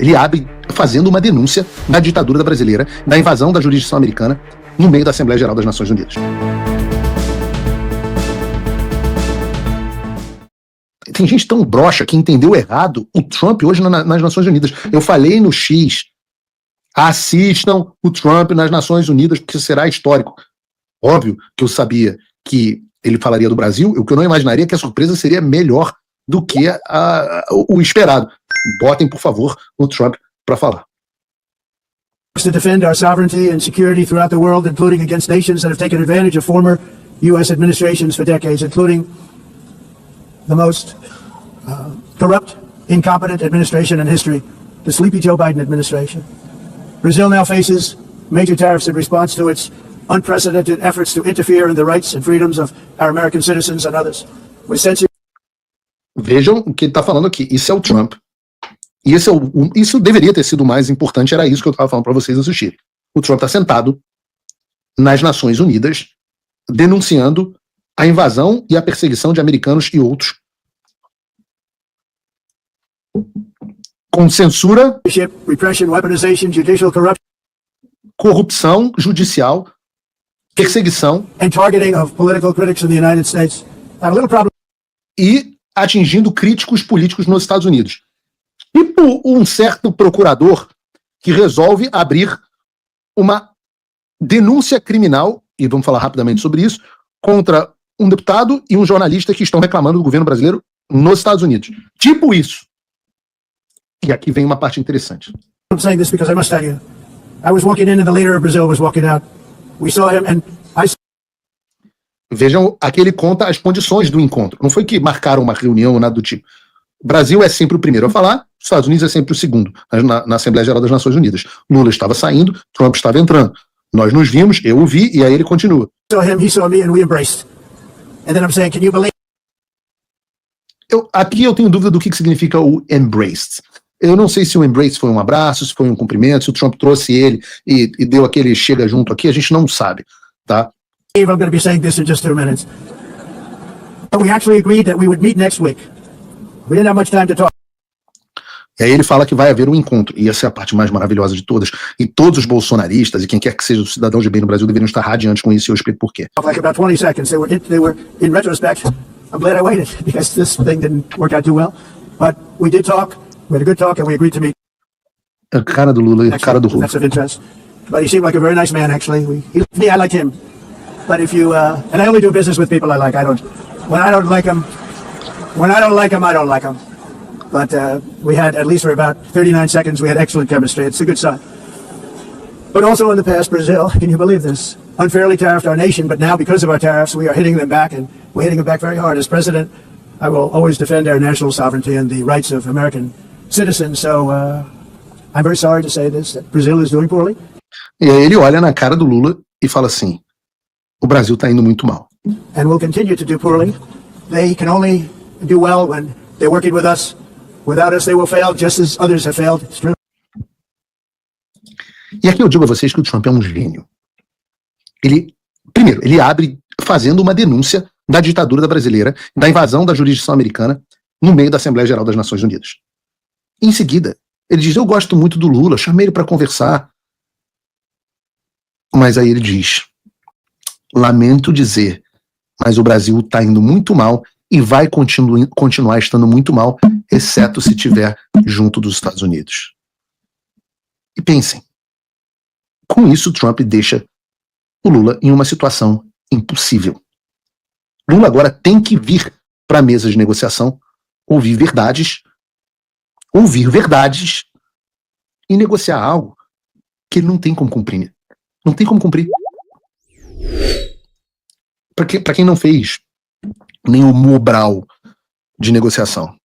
ele abre fazendo uma denúncia da ditadura brasileira, da invasão da jurisdição americana no meio da Assembleia Geral das Nações Unidas. Tem gente tão broxa que entendeu errado o Trump hoje nas Nações Unidas. Eu falei no X, assistam o Trump nas Nações Unidas, porque será histórico. Óbvio que eu sabia que ele falaria do Brasil, o que eu não imaginaria é que a surpresa seria melhor do que o esperado. Botem, por favor, o Trump para falar. To defend our sovereignty and security throughout the world, including against nations that have taken advantage of former U.S. administrations for decades, including the most corrupt, incompetent administration in history, the sleepy Joe Biden administration. Brazil now faces major tariffs in response to its unprecedented efforts to interfere in the rights and freedoms of our American citizens and others. Vejam o que ele está falando aqui. Isso é o Trump. E isso deveria ter sido o mais importante, era isso que eu estava falando para vocês assistirem. O Trump está sentado nas Nações Unidas denunciando a invasão e a perseguição de americanos e outros, com censura, corrupção judicial, perseguição e atingindo críticos políticos nos Estados Unidos. Tipo um certo procurador que resolve abrir uma denúncia criminal, e vamos falar rapidamente sobre isso, contra um deputado e um jornalista que estão reclamando do governo brasileiro nos Estados Unidos. Tipo isso. E aqui vem uma parte interessante. I'm saying this because I must tell you, I was walking in and the leader of Brazil was walking out. We saw him and I... Vejam, aqui ele conta as condições do encontro. Não foi que marcaram uma reunião ou nada do tipo. O Brasil é sempre o primeiro a falar, os Estados Unidos é sempre o segundo, na Assembleia Geral das Nações Unidas. Lula estava saindo, Trump estava entrando. Nós nos vimos, eu o vi, e aí ele continua. Saw him, he saw me, and we embraced. And then I'm saying, can you believe... Aqui eu tenho dúvida do que significa o embraced. Eu não sei se o embrace foi um abraço, se foi um cumprimento, se o Trump trouxe ele e deu aquele chega junto aqui, a gente não sabe, tá? I'm going to be saying this in just 2 minutes. But we actually agreed that we would meet next week. We didn't have much time to talk. E aí ele fala que vai haver um encontro, e essa é a parte mais maravilhosa de todas, e todos os bolsonaristas, e quem quer que seja o cidadão de bem no Brasil, deveriam estar radiantes com isso, e eu explico por quê. Like about 20 seconds, they were in retrospect, I'm glad I waited, because this thing didn't work out too well, but we did talk, we had a good talk, and we agreed to meet. A cara do Lula e a cara do Lula. That's of interest. But he seemed like a very nice man, actually. I liked him. But if you, and I only do business with people I like, when I don't like them, I don't like them. But we had, at least for about 39 seconds, we had excellent chemistry. It's a good sign. But also in the past, Brazil, can you believe this? Unfairly tariffed our nation, but now because of our tariffs, we are hitting them back, and we're hitting them back very hard. As president, I will always defend our national sovereignty and the rights of American citizens. So I'm very sorry to say this, that Brazil is doing poorly. E aí ele olha na cara do Lula e fala assim, o Brasil está indo muito mal. And will continue to do poorly. They can only do well when they're working with us. Without us, they will fail, just as others have failed. It's true. E aqui eu digo a vocês que o Trump é um gênio. Primeiro, ele abre fazendo uma denúncia da ditadura brasileira, da invasão da jurisdição americana no meio da Assembleia Geral das Nações Unidas. Em seguida, ele diz, eu gosto muito do Lula, chamei ele para conversar. Mas aí ele diz, lamento dizer, mas o Brasil está indo muito mal e vai continuar estando muito mal, exceto se estiver junto dos Estados Unidos. E pensem, com isso Trump deixa o Lula em uma situação impossível. Lula agora tem que vir para a mesa de negociação, ouvir verdades e negociar algo que ele não tem como cumprir. Não tem como cumprir. Para quem não fez nenhum Mobral de negociação,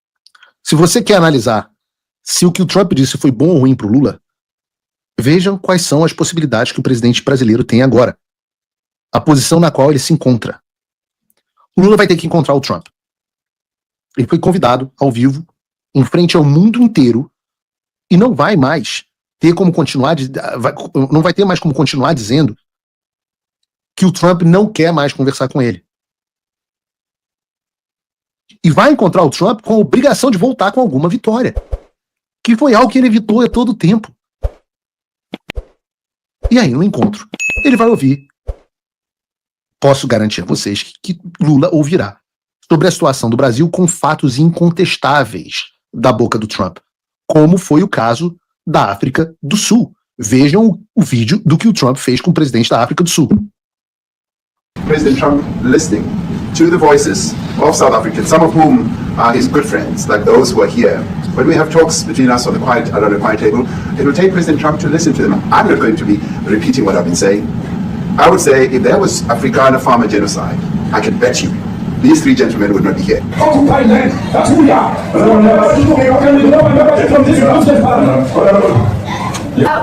se você quer analisar se o que o Trump disse foi bom ou ruim para o Lula, vejam quais são as possibilidades que o presidente brasileiro tem agora. A posição na qual ele se encontra. O Lula vai ter que encontrar o Trump. Ele foi convidado ao vivo, em frente ao mundo inteiro, e não vai mais ter como continuar, não vai ter mais como continuar dizendo que o Trump não quer mais conversar com ele. E vai encontrar o Trump com a obrigação de voltar com alguma vitória. que foi algo que ele evitou a todo tempo. E aí, no encontro, ele vai ouvir. Posso garantir a vocês que Lula ouvirá sobre a situação do Brasil com fatos incontestáveis da boca do Trump, como foi o caso da África do Sul. Vejam o vídeo do que o Trump fez com o presidente da África do Sul. President Trump listening to the voices of South Africans, some of whom are his good friends, like those who are here. When we have talks between us around the quiet table, it will take President Trump to listen to them. I'm not going to be repeating what I've been saying. I would say if there was Afrikaner farmer genocide, I can bet you these three gentlemen would not be here. That's who we are.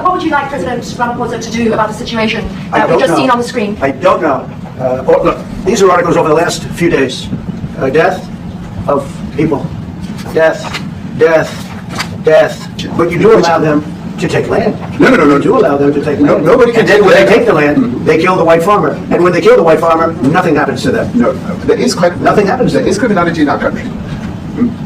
What would you like President Ramaphosa to do about the situation I we've don't just know. seen on the screen? I don't know. Look, these are articles over the last few days. Death of people. Death. But you do allow them to take land. No. You do allow them to take land. Nobody can and then take when they land. take the land, they kill the white farmer. And when they kill the white farmer, nothing happens to them. No, there is Nothing happens. There is criminality in our country.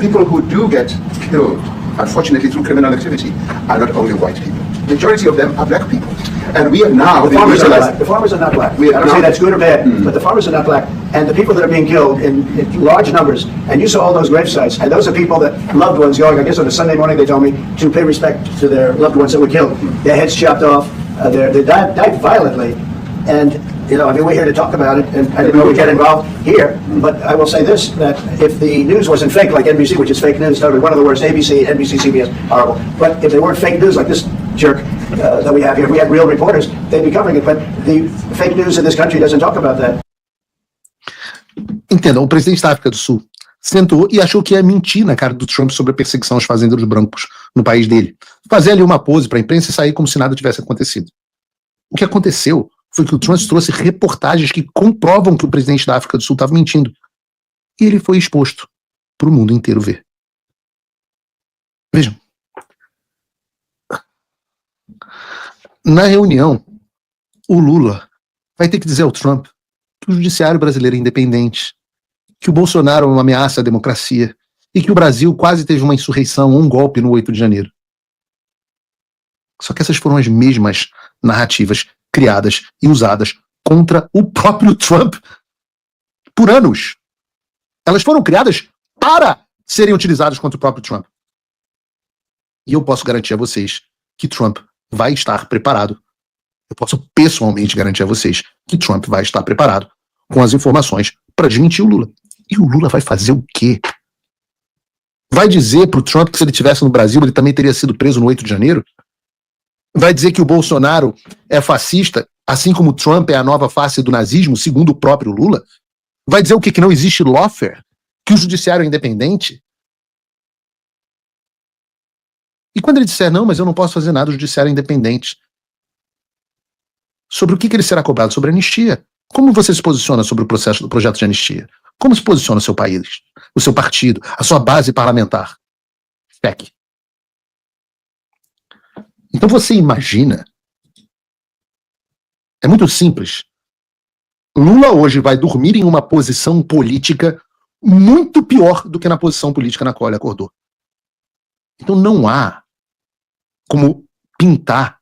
People who do get killed, unfortunately, through criminal activity, are not only white people. Majority of them are black people. And we have now... The farmers are not black. The farmers are not black. I We don't have say now- that's good or bad, but the farmers are not black. And the people that are being killed in large numbers, and you saw all those grave sites, and those are people that loved ones going, I guess on a Sunday morning they told me, to pay respect to their loved ones that were killed. Their heads chopped off, they died violently. And, you know, I mean, we're here to talk about it, and I didn't know we'd get involved here, but I will say this, that if the news wasn't fake like NBC, which is fake news, totally one of the worst, ABC, NBC, CBS, horrible. But if they weren't fake news like this jerk that we have here, if we had real reporters, they'd be covering it. But the fake news in this country doesn't talk about that. Entendam, o presidente da África do Sul sentou e achou que ia mentir na cara do Trump sobre a perseguição aos fazendeiros brancos no país dele. Fazer ali uma pose para a imprensa e sair como se nada tivesse acontecido. O que aconteceu foi que o Trump trouxe reportagens que comprovam que o presidente da África do Sul estava mentindo. E ele foi exposto para o mundo inteiro ver. Vejam. Na reunião, o Lula vai ter que dizer ao Trump que o judiciário brasileiro é independente, que o Bolsonaro é uma ameaça à democracia e que o Brasil quase teve uma insurreição ou um golpe no 8 de janeiro. Só que essas foram as mesmas narrativas criadas e usadas contra o próprio Trump por anos. Elas foram criadas para serem utilizadas contra o próprio Trump. E eu posso garantir a vocês que Trump vai estar preparado. Eu posso pessoalmente garantir a vocês que Trump vai estar preparado com as informações para desmentir o Lula. E o Lula vai fazer o quê? Vai dizer para o Trump que se ele estivesse no Brasil ele também teria sido preso no 8 de janeiro? Vai dizer que o Bolsonaro é fascista, assim como o Trump é a nova face do nazismo, segundo o próprio Lula? Vai dizer o quê? Que não existe lawfare? Que o judiciário é independente? E quando ele disser, não, mas eu não posso fazer nada, o judiciário é independente. Sobre o que ele será cobrado? Sobre a anistia. Como você se posiciona sobre o processo do projeto de anistia? Como se posiciona o seu país, o seu partido, a sua base parlamentar? PEC. Então você imagina, é muito simples. Lula hoje vai dormir em uma posição política muito pior do que na posição política na qual ele acordou. Então não há como pintar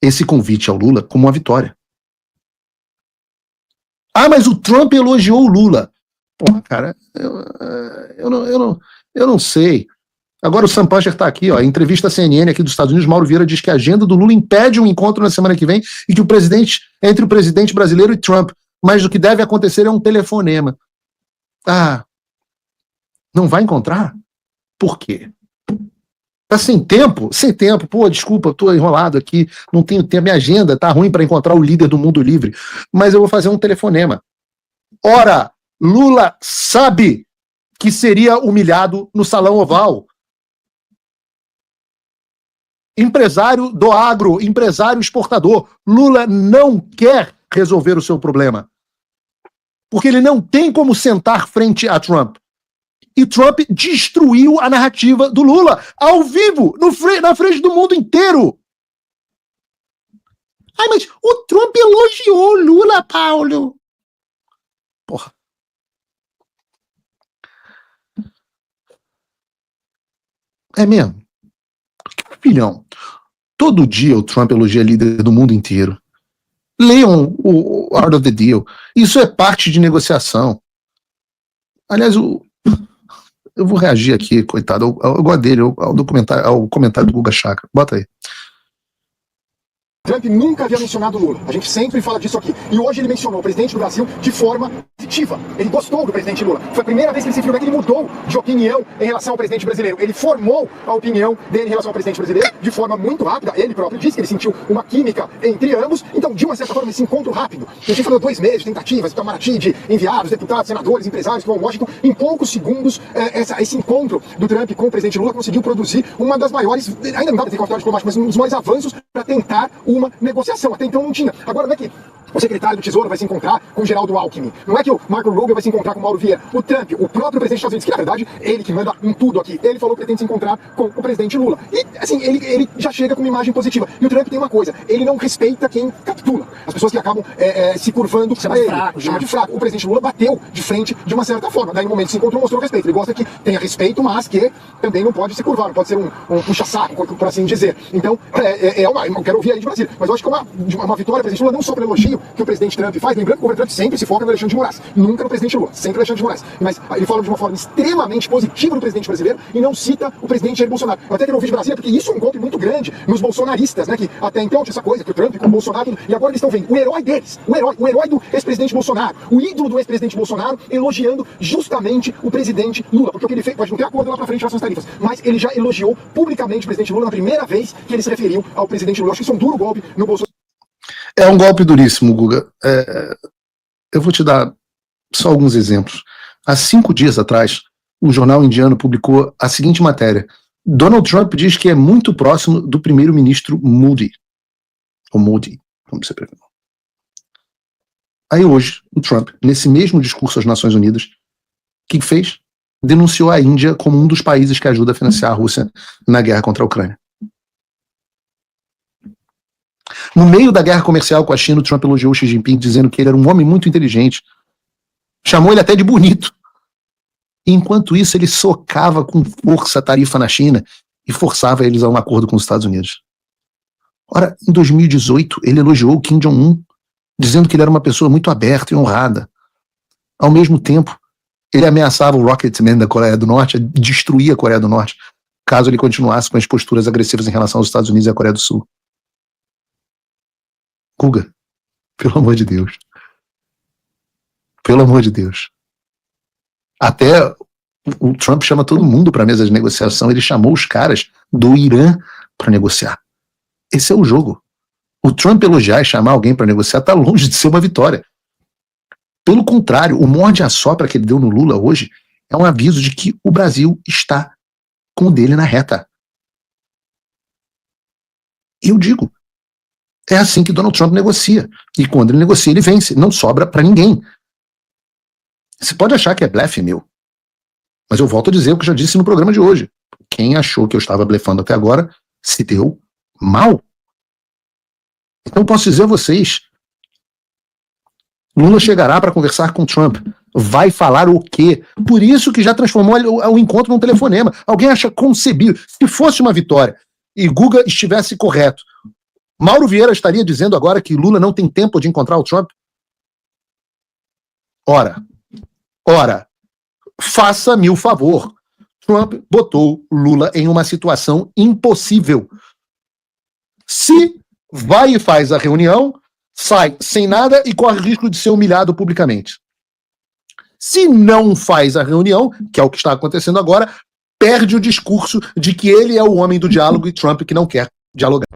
esse convite ao Lula como uma vitória. Ah, mas o Trump elogiou o Lula. Porra, cara, eu não sei. Agora o Sam Pancher está aqui, ó, entrevista à CNN aqui dos Estados Unidos, Mauro Vieira diz que a agenda do Lula impede um encontro na semana que vem e que entre o presidente brasileiro e Trump, mas o que deve acontecer é um telefonema. Ah, não vai encontrar? Por quê? Tá sem tempo? Sem tempo. Pô, desculpa, tô enrolado aqui, não tenho tempo, minha agenda tá ruim para encontrar o líder do mundo livre, mas eu vou fazer um telefonema. Ora, Lula sabe que seria humilhado no Salão Oval. Empresário do agro, empresário exportador. Lula não quer resolver o seu problema. Porque ele não tem como sentar frente a Trump. E Trump destruiu a narrativa do Lula, ao vivo, na frente do mundo inteiro. Ai, mas o Trump elogiou o Lula, Paulo. Porra. É mesmo. Filhão, todo dia o Trump elogia líder do mundo inteiro. Leiam o Art of the Deal. Isso é parte de negociação. Aliás, eu vou reagir aqui, coitado. Eu gosto dele, ao comentário do Guga Chakra. Bota aí. Trump nunca havia mencionado Lula. A gente sempre fala disso aqui. E hoje ele mencionou o presidente do Brasil de forma positiva. Ele gostou do presidente Lula. Foi a primeira vez que ele se referiu, que ele mudou de opinião em relação ao presidente brasileiro. Ele formou a opinião dele em relação ao presidente brasileiro de forma muito rápida. Ele próprio disse que ele sentiu uma química entre ambos. Então, de uma certa forma, esse encontro rápido. A gente falou 2 meses de tentativas, Itamaraty, de enviados, deputados, senadores, empresários que vão a Washington. Em poucos segundos, esse encontro do Trump com o presidente Lula conseguiu produzir uma das maiores, ainda não dá para dizer com a diplomática, mas um dos maiores avanços para tentar uma negociação. Até então não tinha. Agora não é que o secretário do Tesouro vai se encontrar com o Geraldo Alckmin. Não é que o Marco Rubio vai se encontrar com o Mauro Vieira. O Trump, o próprio presidente dos Estados Unidos, que na verdade, ele que manda em tudo aqui, ele falou que pretende se encontrar com o presidente Lula. E, assim, ele já chega com uma imagem positiva. E o Trump tem uma coisa, ele não respeita quem capitula. As pessoas que acabam se curvando a ele. Chama de fraco. O presidente Lula bateu de frente de uma certa forma. Daí no momento que se encontrou, mostrou respeito. Ele gosta que tenha respeito, mas que também não pode se curvar, não pode ser um puxa-saco, por assim dizer. Então, eu quero ouvir aí de Brasília. Mas eu acho que é uma vitória do presidente Lula, não só pelo elogio que o presidente Trump faz, lembrando que o governo Trump sempre se foca no Alexandre de Moraes, nunca no presidente Lula, sempre no Alexandre de Moraes. Mas ele fala de uma forma extremamente positiva do presidente brasileiro e não cita o presidente Jair Bolsonaro. Eu até quero ouvir de Brasília, porque isso é um golpe muito grande nos bolsonaristas, né, que até então tinha essa coisa, que o Trump com o Bolsonaro, e agora eles estão vendo o herói deles, o herói do ex-presidente Bolsonaro, o ídolo do ex-presidente Bolsonaro, elogiando justamente o presidente Lula, porque o que ele fez, pode não ter acordo lá pra frente em relação às tarifas, mas ele já elogiou publicamente o presidente Lula na primeira vez que ele se referiu ao presidente Lula. Eu acho que isso é um duro golpe no Bolsonaro. É um golpe duríssimo, Guga. Eu vou te dar só alguns exemplos. Há 5 dias atrás, o jornal indiano publicou a seguinte matéria. Donald Trump diz que é muito próximo do primeiro-ministro Modi. Ou Modi, como você prefere. Aí hoje, o Trump, nesse mesmo discurso às Nações Unidas, o que fez? Denunciou a Índia como um dos países que ajuda a financiar a Rússia na guerra contra a Ucrânia. No meio da guerra comercial com a China, o Trump elogiou Xi Jinping, dizendo que ele era um homem muito inteligente. Chamou ele até de bonito. E, enquanto isso, ele socava com força a tarifa na China e forçava eles a um acordo com os Estados Unidos. Ora, em 2018, ele elogiou o Kim Jong-un, dizendo que ele era uma pessoa muito aberta e honrada. Ao mesmo tempo, ele ameaçava o Rocketman da Coreia do Norte a destruir a Coreia do Norte, caso ele continuasse com as posturas agressivas em relação aos Estados Unidos e à Coreia do Sul. Guga, pelo amor de Deus. Pelo amor de Deus. Até o Trump chama todo mundo para a mesa de negociação, ele chamou os caras do Irã para negociar. Esse é o jogo. O Trump elogiar e chamar alguém para negociar está longe de ser uma vitória. Pelo contrário, o morde-a-sopra que ele deu no Lula hoje é um aviso de que o Brasil está com o dele na reta. E eu digo, é assim que Donald Trump negocia. E quando ele negocia, ele vence. Não sobra para ninguém. Você pode achar que é blefe meu. Mas eu volto a dizer o que eu já disse no programa de hoje. Quem achou que eu estava blefando até agora, se deu mal. Então posso dizer a vocês, Lula chegará para conversar com Trump. Vai falar o quê? Por isso que já transformou o encontro num telefonema. Alguém acha concebível? Se fosse uma vitória e Guga estivesse correto, Mauro Vieira estaria dizendo agora que Lula não tem tempo de encontrar o Trump? Ora, faça-me o favor. Trump botou Lula em uma situação impossível. Se vai e faz a reunião, sai sem nada e corre risco de ser humilhado publicamente. Se não faz a reunião, que é o que está acontecendo agora, perde o discurso de que ele é o homem do diálogo e Trump que não quer dialogar.